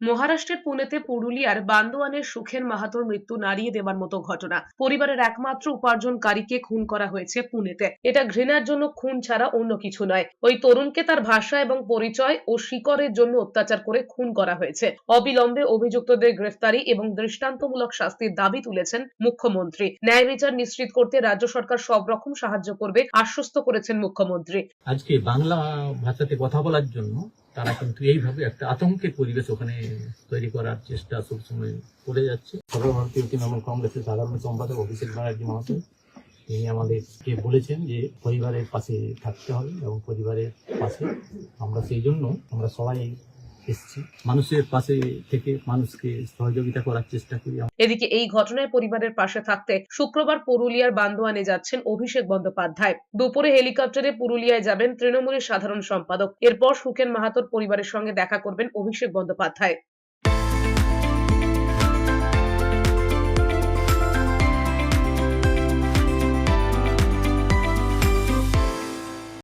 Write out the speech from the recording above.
মহারাষ্ট্রের পুনেতে পুরুলিয়ার বান্দোয়ানের সুখেন মাহাতোর মৃত্যু নাড়িয়ে দেবার মতো ঘটনা। পরিবারের একমাত্র উপার্জনকারীকে খুন করা হয়েছে পুনেতে। এটা ঘৃণার জন্য খুন ছাড়া অন্য কিছু নয়। ওই তরুণকে তার ভাষা এবং পরিচয় ও শিকড়ের জন্য অত্যাচার করে খুন করা হয়েছে। অবিলম্বে অভিযুক্তদের গ্রেফতারি এবং দৃষ্টান্তমূলক শাস্তির দাবি তুলেছেন মুখ্যমন্ত্রী। ন্যায় বিচার নিশ্চিত করতে রাজ্য সরকার সব রকম সাহায্য করবে আশ্বস্ত করেছেন মুখ্যমন্ত্রী। আজকে বাংলা ভাষাতে কথা বলার জন্য তারা কিন্তু এইভাবে একটা আতঙ্কের পরিবেশ ওখানে তৈরি করার চেষ্টা সবসময় করে যাচ্ছে। সর্বভারতীয় তৃণমূল কংগ্রেসের সাধারণ সম্পাদক অভিষেক ব্যানার্জি মহাশয় তিনি আমাদেরকে বলেছেন যে পরিবারের পাশে থাকতে হবে এবং পরিবারের পাশে আমরা সেই জন্য আমরা সবাই এসেছি, মানুষের পাশে থেকে মানুষকে সহযোগিতা করার চেষ্টা করি। এদিকে এই ঘটনায় পরিবারের পাশে থাকতে শুক্রবার পুরুলিয়ার বান্দোয়ানে যাচ্ছেন অভিষেক বন্দ্যোপাধ্যায়। দুপুরে হেলিকপ্টারে পুরুলিয়ায় যাবেন তৃণমূলের সাধারণ সম্পাদক। এরপর সুখেন মাহাতোর পরিবারের সঙ্গে দেখা করবেন অভিষেক বন্দ্যোপাধ্যায়।